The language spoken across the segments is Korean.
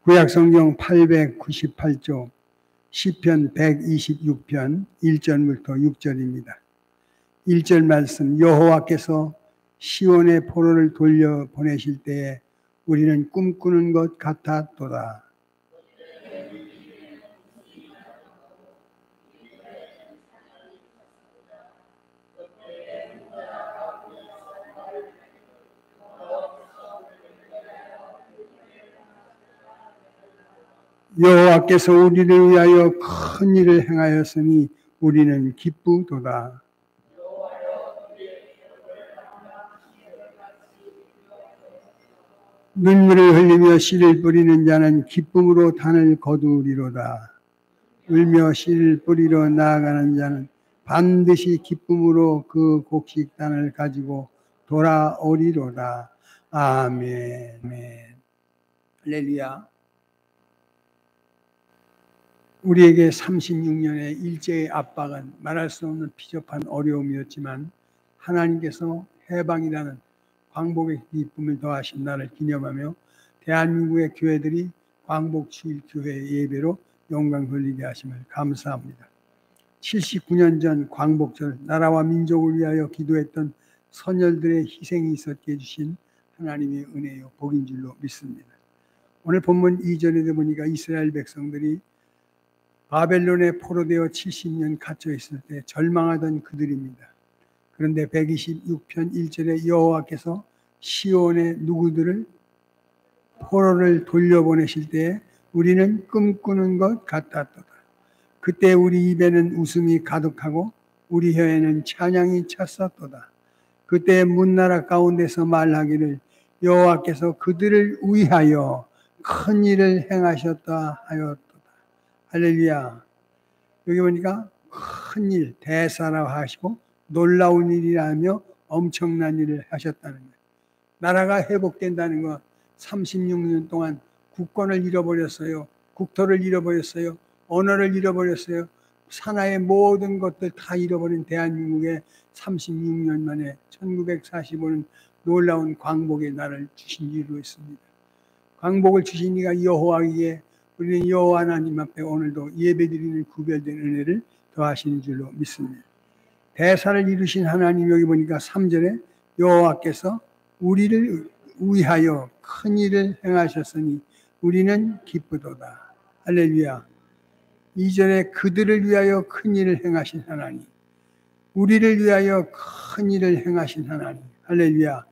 구약성경 898쪽 시편 126편 1절부터 6절입니다. 1절 말씀, 여호와께서 시온의 포로를 돌려보내실 때에 우리는 꿈꾸는 것 같았도다. 여호와께서 우리를 위하여 큰 일을 행하였으니 우리는 기쁘도다. 눈물을 흘리며 씨를 뿌리는 자는 기쁨으로 단을 거두리로다. 울며 씨를 뿌리러 나아가는 자는 반드시 기쁨으로 그 곡식단을 가지고 돌아오리로다. 아멘. 할렐루야. 우리에게 36년의 일제의 압박은 말할 수 없는 비접한 어려움이었지만 하나님께서 해방이라는 광복의 기쁨을 더하신 날을 기념하며 대한민국의 교회들이 광복주일 예배로 영광 돌리게 하심을 감사합니다. 79년 전 광복절 나라와 민족을 위하여 기도했던 선열들의 희생이 있었게 해주신 하나님의 은혜요 복인 줄로 믿습니다. 오늘 본문 2절에 보니까 이스라엘 백성들이 바벨론에 포로되어 70년 갇혀 있을 때 절망하던 그들입니다. 그런데 126편 1절에 여호와께서 시온의 누구들을 포로를 돌려보내실 때에 우리는 꿈꾸는 것 같았도다. 그때 우리 입에는 웃음이 가득하고 우리 혀에는 찬양이 찼었도다. 그때 문나라 가운데서 말하기를 여호와께서 그들을 위하여 큰 일을 행하셨다 하였도다. 할렐루야. 여기 보니까 큰 일, 대사라고 하시고 놀라운 일이라며 엄청난 일을 하셨다는 거예요. 나라가 회복된다는 것, 36년 동안 국권을 잃어버렸어요. 국토를 잃어버렸어요. 언어를 잃어버렸어요. 산하의 모든 것들 다 잃어버린 대한민국에 36년 만에 1945년 놀라운 광복의 날을 주신 이유로 있습니다. 광복을 주신 이가 여호와이기에 우리는 여호와 하나님 앞에 오늘도 예배드리는 구별된 은혜를 더하시는 줄로 믿습니다. 대사를 이루신 하나님, 여기 보니까 3절에 여호와께서 우리를 위하여 큰 일을 행하셨으니 우리는 기쁘도다. 할렐루야. 2절에 그들을 위하여 큰 일을 행하신 하나님, 우리를 위하여 큰 일을 행하신 하나님. 할렐루야.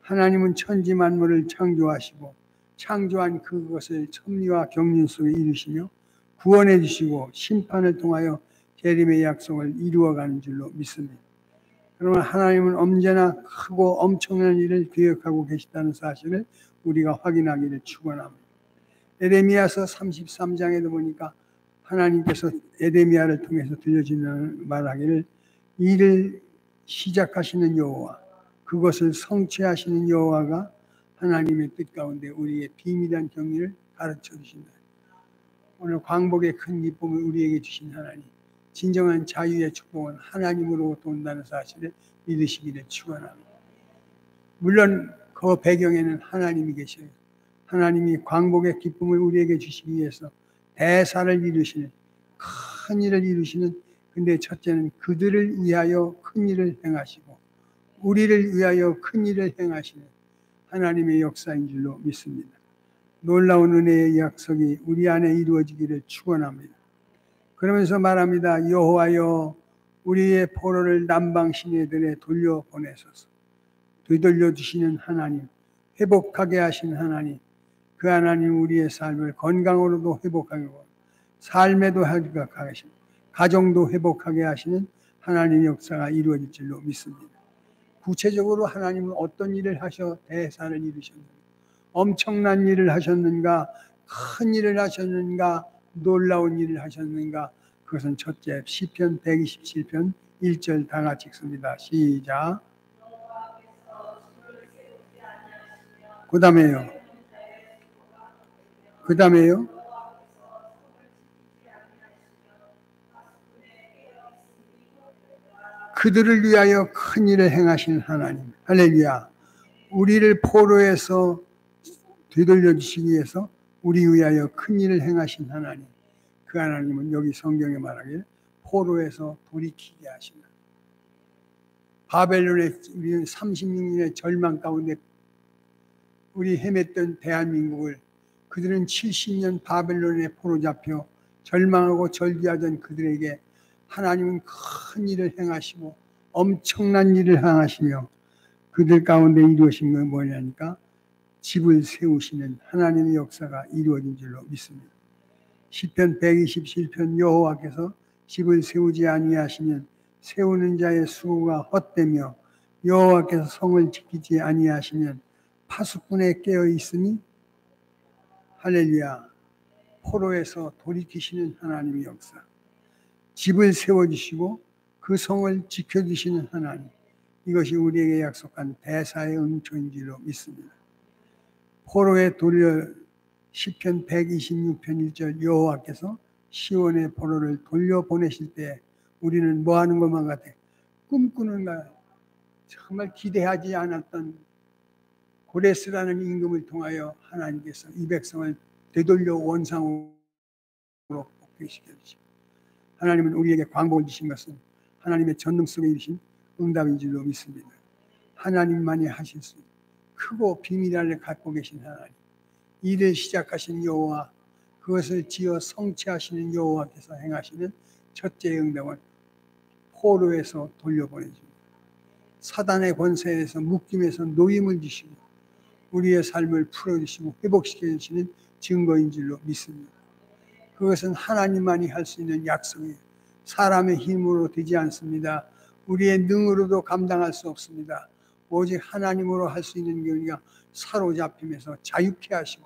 하나님은 천지 만물을 창조하시고 창조한 그것을 섭리와 경륜 속에 이루시며 구원해 주시고 심판을 통하여 재림의 약속을 이루어가는 줄로 믿습니다. 그러면 하나님은 언제나 크고 엄청난 일을 계획하고 계시다는 사실을 우리가 확인하기를 축원합니다. 에레미야서 33장에도 보니까 하나님께서 에레미야를 통해서 들려주는 말하기를 일을 시작하시는 여호와, 그것을 성취하시는 여호와가 하나님의 뜻 가운데 우리의 비밀한 경위를 가르쳐 주신다. 오늘 광복의 큰 기쁨을 우리에게 주신 하나님, 진정한 자유의 축복은 하나님으로부터 온다는 사실을 믿으시기를 축원합니다. 물론 그 배경에는 하나님이 계셔요. 하나님이 광복의 기쁨을 우리에게 주시기 위해서 대사를 이루시는, 큰 일을 이루시는, 근데 첫째는 그들을 위하여 큰 일을 행하시고 우리를 위하여 큰 일을 행하시는 하나님의 역사인 줄로 믿습니다. 놀라운 은혜의 약속이 우리 안에 이루어지기를 축원합니다. 그러면서 말합니다. 여호와여 우리의 포로를 남방 시내들에 돌려보내소서. 되돌려 주시는 하나님, 회복하게 하신 하나님, 그 하나님 우리의 삶을 건강으로도 회복하게 하고 삶에도 회복하게 하시고 가정도 회복하게 하시는 하나님의 역사가 이루어질 줄로 믿습니다. 구체적으로 하나님은 어떤 일을 하셔 대사를 이루셨는가, 엄청난 일을 하셨는가, 큰 일을 하셨는가, 놀라운 일을 하셨는가. 그것은 첫째 시편 127편 1절 다 같이 읽습니다. 시작. 그 다음에요. 그들을 위하여 큰 일을 행하신 하나님. 할렐루야. 우리를 포로에서 되돌려 주시기 위해서 우리 위하여 큰 일을 행하신 하나님, 그 하나님은 여기 성경에 말하길 포로에서 돌이키게 하신다. 바벨론의 우리는 36년의 절망 가운데 우리 헤맸던 대한민국을 그들은 70년 바벨론에 포로 잡혀 절망하고 절규하던 그들에게 하나님은 큰 일을 행하시고 엄청난 일을 행하시며 그들 가운데 이루어진 건 뭐냐니까 집을 세우시는 하나님의 역사가 이루어진 줄로 믿습니다. 시편 127편 여호와께서 집을 세우지 아니하시면 세우는 자의 수고가 헛되며 여호와께서 성을 지키지 아니하시면 파수꾼에 깨어 있으니 할렐루야. 포로에서 돌이키시는 하나님의 역사, 집을 세워주시고 그 성을 지켜주시는 하나님, 이것이 우리에게 약속한 대사의 응초인 줄로 믿습니다. 포로에 돌려 시편 126편 1절 여호와께서 시온의 포로를 돌려보내실 때 우리는 뭐하는 것만 같아? 꿈꾸는 거야. 정말 기대하지 않았던 고레스라는 임금을 통하여 하나님께서 이 백성을 되돌려 원상으로 복귀시켜 주시고 하나님은 우리에게 광복을 주신 것은 하나님의 전능 속에 이르신 응답인 줄로 믿습니다. 하나님만이 하실 수 크고 비밀을 갖고 계신 하나님, 일을 시작하신 여호와, 그것을 지어 성취하시는 여호와께서 행하시는 첫째 응답은 포로에서 돌려보내줍니다. 사단의 권세에서 묶임에서 노임을 주시고 우리의 삶을 풀어주시고 회복시켜주시는 증거인 줄로 믿습니다. 그것은 하나님만이 할 수 있는 약속이에요. 사람의 힘으로 되지 않습니다. 우리의 능으로도 감당할 수 없습니다. 오직 하나님으로 할 수 있는 게 우리가 사로잡힘에서 자유케 하시고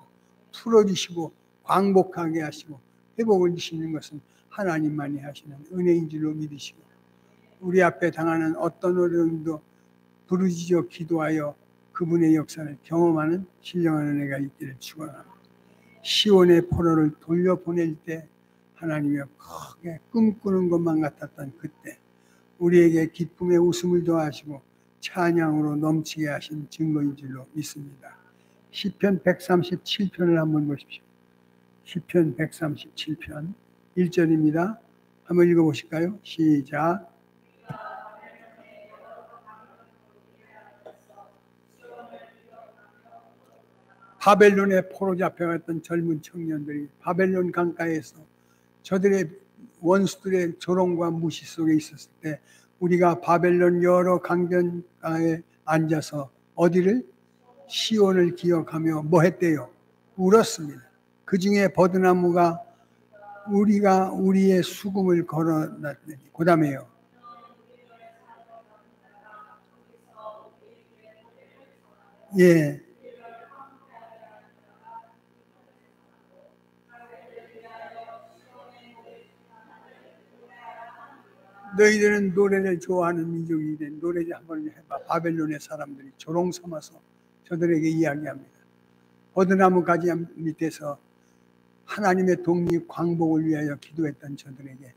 풀어주시고 광복하게 하시고 회복을 주시는 것은 하나님만이 하시는 은혜인 줄로 믿으시고 우리 앞에 당하는 어떤 어려움도 부르짖어 기도하여 그분의 역사를 경험하는 신령한 은혜가 있기를 축원합니다. 시온의 포로를 돌려보낼 때 하나님이 크게 꿈꾸는 것만 같았던 그때 우리에게 기쁨의 웃음을 더하시고 찬양으로 넘치게 하신 증거인 줄로 믿습니다. 시편 137편을 한번 보십시오. 시편 137편 1절입니다. 한번 읽어보실까요? 시작. 바벨론에 포로 잡혀갔던 젊은 청년들이 바벨론 강가에서 저들의 원수들의 조롱과 무시 속에 있었을 때 우리가 바벨론 여러 강변가에 앉아서 어디를? 시온을 기억하며 뭐 했대요? 울었습니다. 그 중에 버드나무가 우리가 우리의 수금을 걸어놨더니 그 다음에요. 예. 너희들은 노래를 좋아하는 민족이 된 노래를 한번 해봐. 바벨론의 사람들이 조롱 삼아서 저들에게 이야기합니다. 버드나무 가지 밑에서 하나님의 독립 광복을 위하여 기도했던 저들에게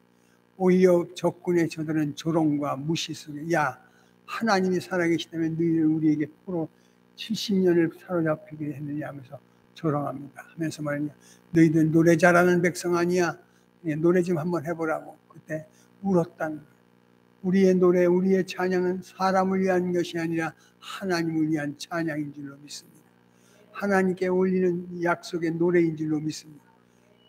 오히려 적군의 저들은 조롱과 무시 속에 야 하나님이 살아계시다면 너희는 우리에게 포로 70년을 사로잡히게 했느냐 하면서 조롱합니다. 하면서 말이냐 너희들 노래 잘하는 백성 아니야. 노래 좀 한번 해보라고. 그때 울었다는 거예요. 우리의 노래, 우리의 찬양은 사람을 위한 것이 아니라 하나님을 위한 찬양인 줄로 믿습니다. 하나님께 올리는 약속의 노래인 줄로 믿습니다.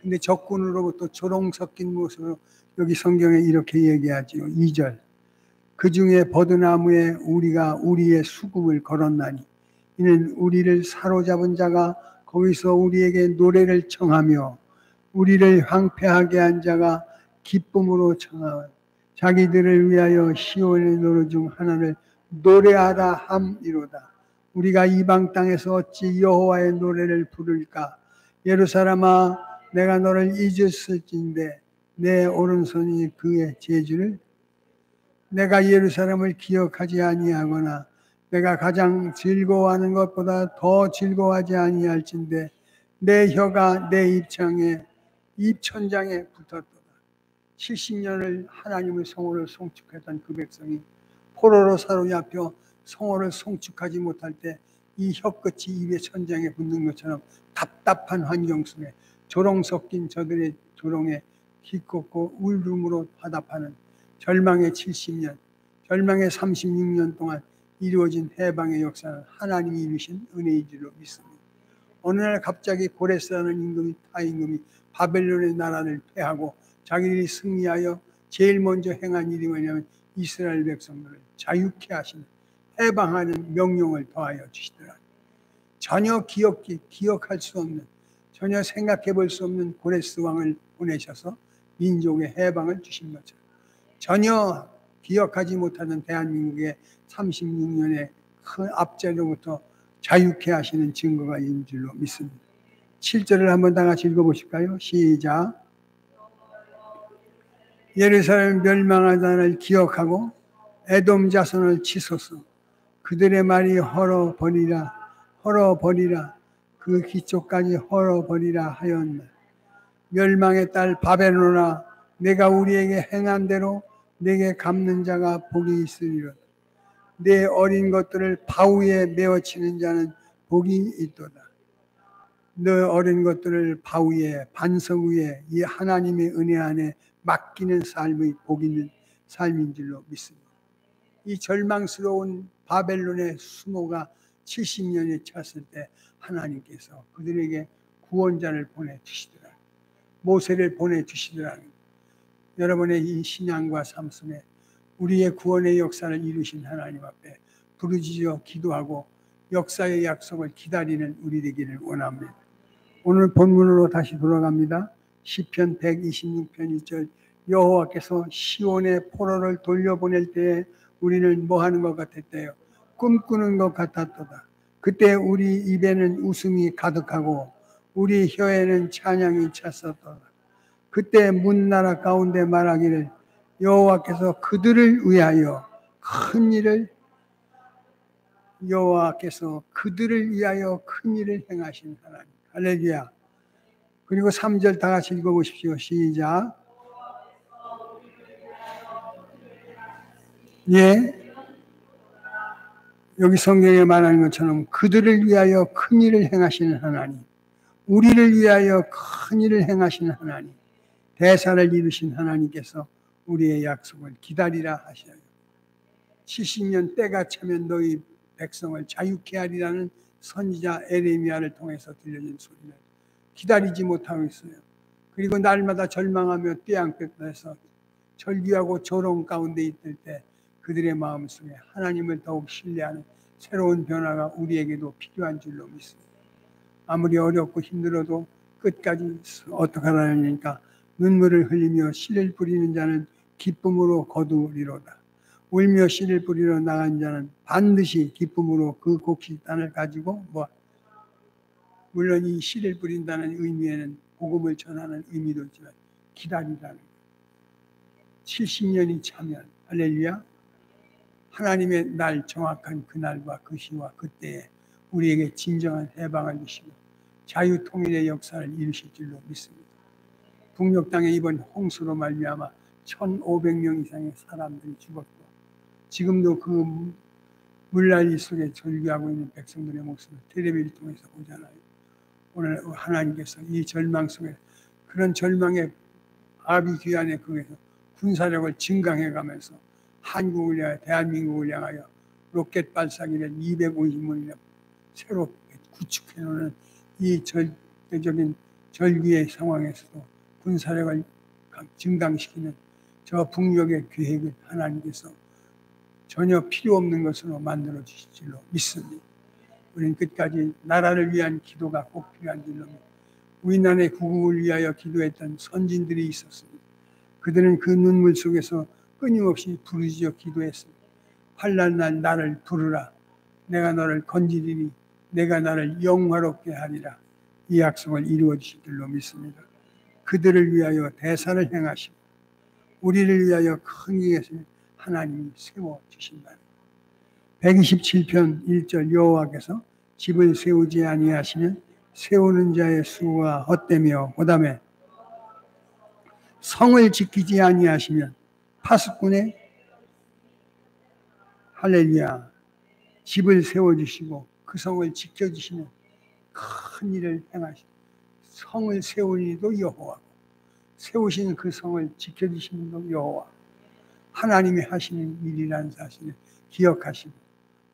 근데 적군으로부터 조롱 섞인 모습으로 여기 성경에 이렇게 얘기하지요. 2절. 그 중에 버드나무에 우리가 우리의 수금을 걸었나니 이는 우리를 사로잡은 자가 거기서 우리에게 노래를 청하며 우리를 황폐하게 한 자가 기쁨으로 청하며 자기들을 위하여 시온의 노래 중 하나를 노래하라 함이로다. 우리가 이방 땅에서 어찌 여호와의 노래를 부를까? 예루살렘아 내가 너를 잊었을진데 내 오른손이 그의 제주를 내가 예루살렘을 기억하지 아니하거나 내가 가장 즐거워하는 것보다 더 즐거워하지 아니할진데 내 혀가 내 입천장에 붙었도다. 70년을 하나님의 성호를 송축했던 그 백성이 포로로 사로잡혀 성호를 송축하지 못할 때 이 혀끝이 입에 천장에 붙는 것처럼 답답한 환경 속에 조롱 섞인 저들의 조롱에 기껍고 울음으로 화답하는 절망의 70년, 절망의 36년 동안 이루어진 해방의 역사는 하나님이 이루신 은혜인 줄로 믿습니다. 어느 날 갑자기 고레스라는 임금이 타임금이 바벨론의 나라를 패하고 자기들이 승리하여 제일 먼저 행한 일이 뭐냐면 이스라엘 백성들을 자유케 하시는 해방하는 명령을 더하여 주시더라. 전혀 기억할 수 없는, 전혀 생각해 볼 수 없는 고레스 왕을 보내셔서 민족의 해방을 주신 것처럼 전혀 기억하지 못하는 대한민국의 36년의 큰 압제로부터 자유케 하시는 증거가 있는 줄로 믿습니다. 7절을 한번 다 같이 읽어보실까요? 시작. 예루살렘 멸망하다를 기억하고 에돔 자손을 치소서. 그들의 말이 헐어버리라 그 기초까지 헐어버리라 하였나. 멸망의 딸 바벨론아, 내가 우리에게 행한 대로 내게 갚는 자가 복이 있으리로다. 내 어린 것들을 바위에 메어치는 자는 복이 있도다. 너 어린 것들을 바위에 반석 위에 이 하나님의 은혜 안에 맡기는 삶의 복 있는 삶인 줄로 믿습니다. 이 절망스러운 바벨론의 수모가 70년이 찼을 때 하나님께서 그들에게 구원자를 보내주시더라. 모세를 보내주시더라. 여러분의 이 신앙과 삶 속에 우리의 구원의 역사를 이루신 하나님 앞에 부르짖어 기도하고 역사의 약속을 기다리는 우리 되기를 원합니다. 오늘 본문으로 다시 돌아갑니다. 시편 126편 1절. 여호와께서 시온의 포로를 돌려보낼 때에 우리는 뭐 하는 것 같았대요? 꿈꾸는 것 같았도다. 그때 우리 입에는 웃음이 가득하고 우리 혀에는 찬양이 찼었도다. 그때 문나라 가운데 말하기를 여호와께서 그들을 위하여 큰 일을 행하신 하나님. 할렐루야. 그리고 3절 다 같이 읽어보십시오. 시작. 예. 여기 성경에 말하는 것처럼 그들을 위하여 큰 일을 행하시는 하나님, 우리를 위하여 큰 일을 행하시는 하나님, 대사를 이루신 하나님께서 우리의 약속을 기다리라 하셔요. 70년 때가 차면 너희 백성을 자유케 하리라는 선지자 에레미야를 통해서 들려진 소리를 기다리지 못하고 있어요. 그리고 날마다 절망하며 떼양볕에서 절규하고 조롱 가운데 있을 때 그들의 마음속에 하나님을 더욱 신뢰하는 새로운 변화가 우리에게도 필요한 줄로 믿습니다. 아무리 어렵고 힘들어도 끝까지 어떻게 하라니까 눈물을 흘리며 씨를 뿌리는 자는 기쁨으로 거두리로다. 울며 씨를 뿌리러 나간 자는 반드시 기쁨으로 그 곡식단을 가지고 물론 이 씨를 뿌린다는 의미에는 복음을 전하는 의미도 있지만 기다리라는 70년이 차면 할렐루야 하나님의 날 정확한 그날과 그 시와 그때에 우리에게 진정한 해방을 주시고 자유 통일의 역사를 이루실 줄로 믿습니다. 북녘 땅에 이번 홍수로 말미암아 1,500명 이상의 사람들이 죽었고 지금도 그 물난리 속에 절규하고 있는 백성들의 모습을 텔레비를 통해서 보잖아요. 오늘 하나님께서 이 절망 속에 그런 절망의 아비규환의 그에서 군사력을 증강해가면서 한국을 향하여 대한민국을 향하여 로켓 발사기를 250문이나 새로 구축해놓는 이 절대적인 절규의 상황에서도 군사력을 증강시키는 저 북녘의 계획을 하나님께서 전혀 필요 없는 것으로 만들어 주실 줄로 믿습니다. 우리는 끝까지 나라를 위한 기도가 꼭 필요한 줄로 믿습니다. 우리나라의 구국을 위하여 기도했던 선진들이 있었습니다. 그들은 그 눈물 속에서 끊임없이 부르짖어 기도했습니다. 환난 날 나를 부르라. 내가 너를 건지리니 내가 나를 영화롭게 하리라. 이 약속을 이루어 주실 줄로 믿습니다. 그들을 위하여 대사를 행하시고 우리를 위하여 큰 일을 하나님이 세워주신다. 127편 1절 여호와께서 집을 세우지 아니하시면 세우는 자의 수가 헛되며 그다음에 성을 지키지 아니하시면 파수꾼의 할렐루야 집을 세워주시고 그 성을 지켜주시는 큰 일을 행하시고 성을 세운 이도 여호와고 세우신 그 성을 지켜주시는 도 여호와 하나님이 하시는 일이라는 사실을 기억하시고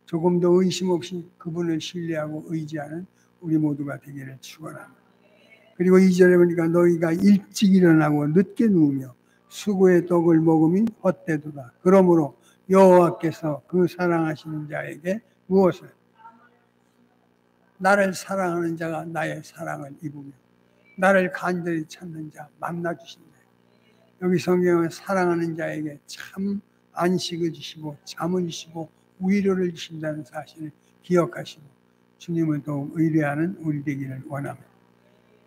조금 더 의심 없이 그분을 신뢰하고 의지하는 우리 모두가 되기를 축원합니다. 그리고 2절에 보니까 너희가 일찍 일어나고 늦게 누우며 수고의 떡을 먹음이 헛되도다. 그러므로 여호와께서 그 사랑하시는 자에게 무엇을? 나를 사랑하는 자가 나의 사랑을 입으며 나를 간절히 찾는 자 만나주신다. 여기 성경은 사랑하는 자에게 참 안식을 주시고 잠을 주시고 위로를 주신다는 사실을 기억하시고 주님을 더욱 의뢰하는 우리 되기를 원합니다.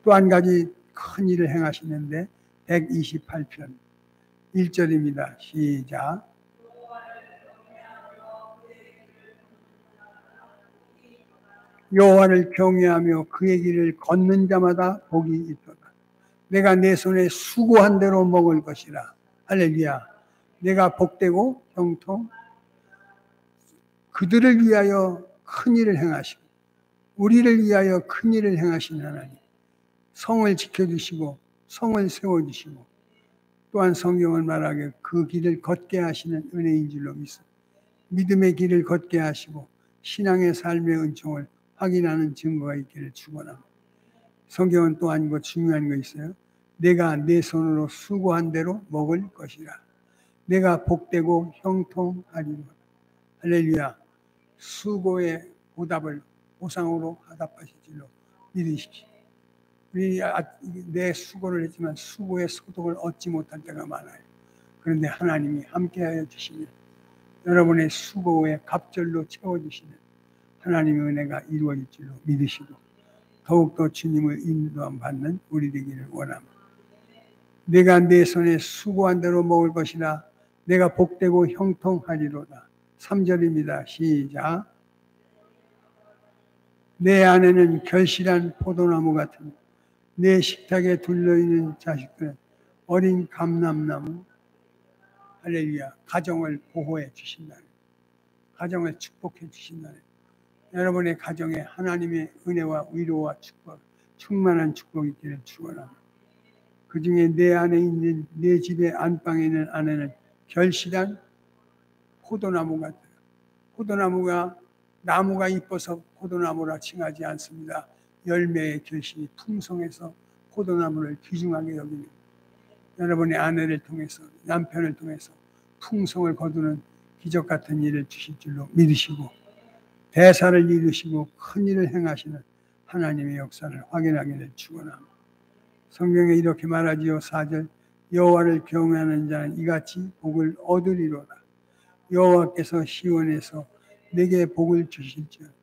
또 한 가지 큰 일을 행하시는데 128편 1절입니다. 시작. 여호와를 경외하며 그의 길을 걷는 자마다 복이 있도다. 내가 내 손에 수고한 대로 먹을 것이라. 할렐루야. 내가 복되고 형통 그들을 위하여 큰 일을 행하시고 우리를 위하여 큰 일을 행하신 하나님 성을 지켜주시고 성을 세워주시고 또한 성경은 말하기를 그 길을 걷게 하시는 은혜인 줄로 믿습니다. 믿음의 길을 걷게 하시고 신앙의 삶의 은총을 확인하는 증거가 있기를 축원합니다. 성경은 또 한 거 중요한 거 있어요. 내가 내 손으로 수고한 대로 먹을 것이라. 내가 복되고 형통하리라. 할렐루야. 수고의 보답을 보상으로 화답하실 줄로 믿으십시오. 우리 내 수고를 했지만 수고의 소득을 얻지 못할 때가 많아요. 그런데 하나님이 함께하여 주시면 여러분의 수고의 갑절로 채워주시는 하나님의 은혜가 이루어질 줄로 믿으시고 더욱더 주님을 인도함 받는 우리 되기를 원합니다. 내가 내 손에 수고한 대로 먹을 것이라. 내가 복되고 형통하리로다. 3절입니다. 시작. 내 안에는 결실한 포도나무 같은 내 식탁에 둘러있는 자식들은 어린 감람나무. 할렐루야. 가정을 보호해 주신다는, 가정을 축복해 주신다는, 여러분의 가정에 하나님의 은혜와 위로와 축복, 충만한 축복이 있기를 축원합니다. 그 중에 내 안에 있는 내 집의 안방에 있는 안에는 결실한 포도나무 같아요. 포도나무가 나무가 이뻐서 포도나무라 칭하지 않습니다. 열매의 결실이 풍성해서 포도나무를 귀중하게 여기는 여러분의 아내를 통해서 남편을 통해서 풍성을 거두는 기적 같은 일을 주실 줄로 믿으시고 대사를 이루시고 큰 일을 행하시는 하나님의 역사를 확인하기를 축원합니다. 성경에 이렇게 말하지요. 4절 여호와를 경외하는 자는 이같이 복을 얻으리로다. 여호와께서 시온에서 내게 복을 주실지어다.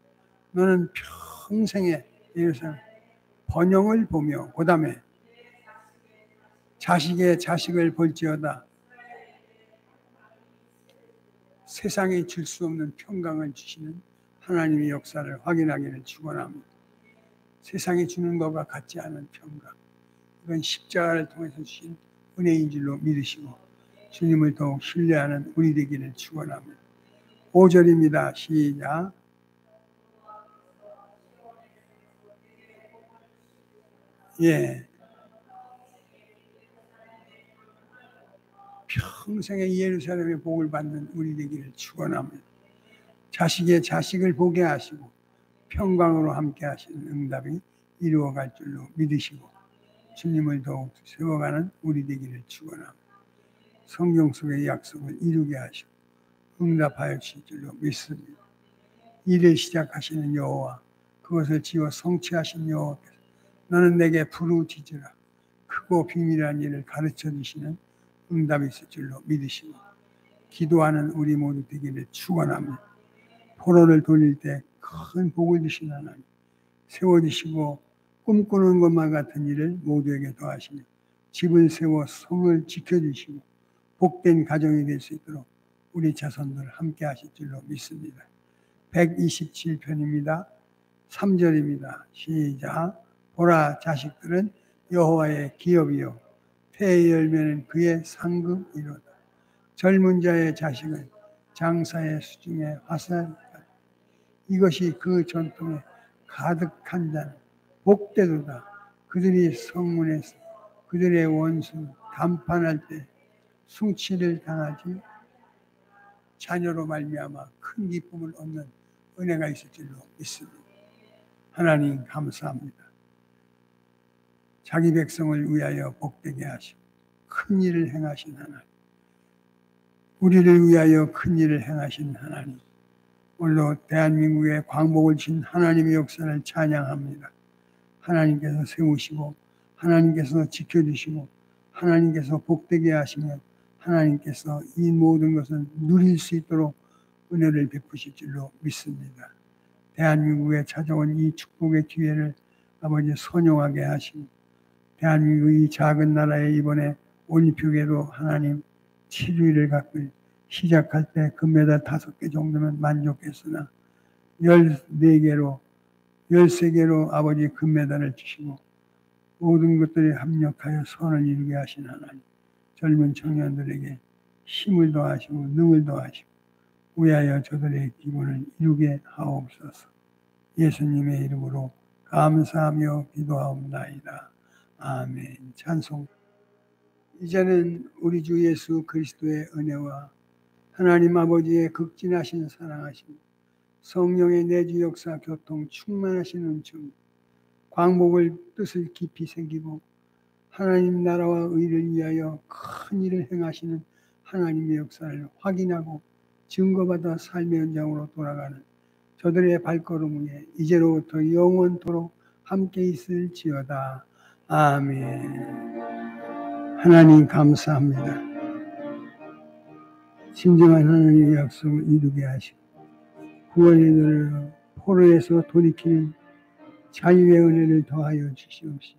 너는 평생에 예루살렘 번영을 보며 그 다음에 자식의 자식을 볼지어다. 세상에 줄 수 없는 평강을 주시는 하나님의 역사를 확인하기를 축원합니다. 세상에 주는 것과 같지 않은 평강, 이건 십자가를 통해서 주신 은혜인 줄로 믿으시고 주님을 더욱 신뢰하는 우리 되기를 축원합니다. 5절입니다. 시작. 예. 평생의 예루살렘의 복을 받는 우리 되기를 축원합니다. 자식의 자식을 보게 하시고 평강으로 함께 하시는 응답이 이루어갈 줄로 믿으시고 주님을 더욱 세워가는 우리 되기를 축원합니다. 성경 속의 약속을 이루게 하시고 응답하여 주실 줄로 믿습니다. 일을 시작하시는 여호와, 그것을 지어 성취하신 여호와께서 너는 내게 부르짖으라. 크고 비밀한 일을 가르쳐 주시는 응답이 있을 줄로 믿으시고 기도하는 우리 모두 되기를 축원합니다. 포로를 돌릴 때 큰 복을 주신 하나님, 세워주시고 꿈꾸는 것만 같은 일을 모두에게 더하시며 집을 세워 성을 지켜주시고 복된 가정이 될 수 있도록 우리 자손들 함께 하실 줄로 믿습니다. 127편입니다. 3절입니다. 시작. 보라, 자식들은 여호와의 기업이요 폐의 열매는 그의 상급이로다. 젊은 자의 자식은 장사의 수중에 화살. 이것이 그 전통에 가득한 자는 복되도다. 그들이 성문에서 그들의 원수 담판할 때 숭치를 당하지 자녀로 말미암아 큰 기쁨을 얻는 은혜가 있을 줄로 믿습니다. 하나님 감사합니다. 자기 백성을 위하여 복되게 하시고 큰 일을 행하신 하나님, 우리를 위하여 큰 일을 행하신 하나님, 오늘도 대한민국에 광복을 진 하나님의 역사를 찬양합니다. 하나님께서 세우시고 하나님께서 지켜주시고 하나님께서 복되게 하시며 하나님께서 이 모든 것을 누릴 수 있도록 은혜를 베푸실 줄로 믿습니다. 대한민국에 찾아온 이 축복의 기회를 아버지 선용하게 하시고 대한민국이 작은 나라에 이번에 올림픽에도 하나님 7위를 갖고 시작할 때 금메달 5개 정도면 만족했으나 14개로 13개로 아버지 금메달을 주시고 모든 것들이 합력하여 선을 이루게 하신 하나님, 젊은 청년들에게 힘을 더하시고 능을 더하시고 위하여 저들의 기분을 이루게 하옵소서. 예수님의 이름으로 감사하며 기도하옵나이다. 아멘. 찬송. 이제는 우리 주 예수 그리스도의 은혜와 하나님 아버지의 극진하신 사랑하심, 성령의 내주 역사 교통 충만하신 은총, 광복을 뜻을 깊이 새기고 하나님 나라와 의를 위하여 큰 일을 행하시는 하나님의 역사를 확인하고 증거받아 삶의 현장으로 돌아가는 저들의 발걸음 위에 이제로부터 영원토록 함께 있을지어다. 아멘. 하나님 감사합니다. 진정한 하나님의 약속을 이루게 하시고 구원의 눈을 포로에서 돌이키는 자유의 은혜를 더하여 주시옵시고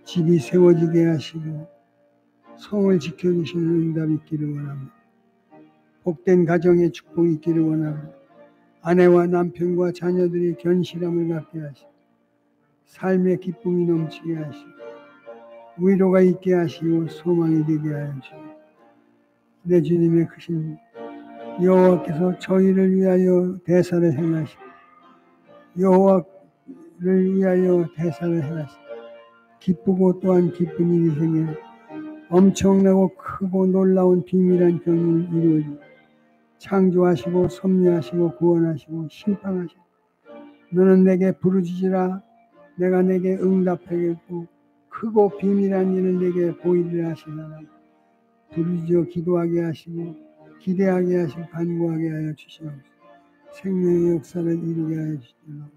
집이 세워지게 하시고 성을 지켜주시는 응답이 있기를 원합니다. 복된 가정의 축복이 있기를 원합니다. 아내와 남편과 자녀들이 견실함을 갖게 하시고 삶의 기쁨이 넘치게 하시고 위로가 있게 하시고 소망이 되게 하여 주시고 내 주님의 크신 여호와께서 저희를 위하여 대사를 행하시고 여호와를 위하여 대사를 행하시고 기쁘고 또한 기쁜 일이 생겨 엄청나고 크고 놀라운 비밀한 경륜을 이루어지고 창조하시고 섭리하시고 구원하시고 심판하시고 너는 내게 부르짖으라 내가 내게 응답하겠고 크고 비밀한 일을 내게 보이리라 하시나라. 부르짖어 기도하게 하시고 기대하게 하시고 간구하게 하여 주시옵소서. 생명의 역사를 이루게 하여 주시옵소서.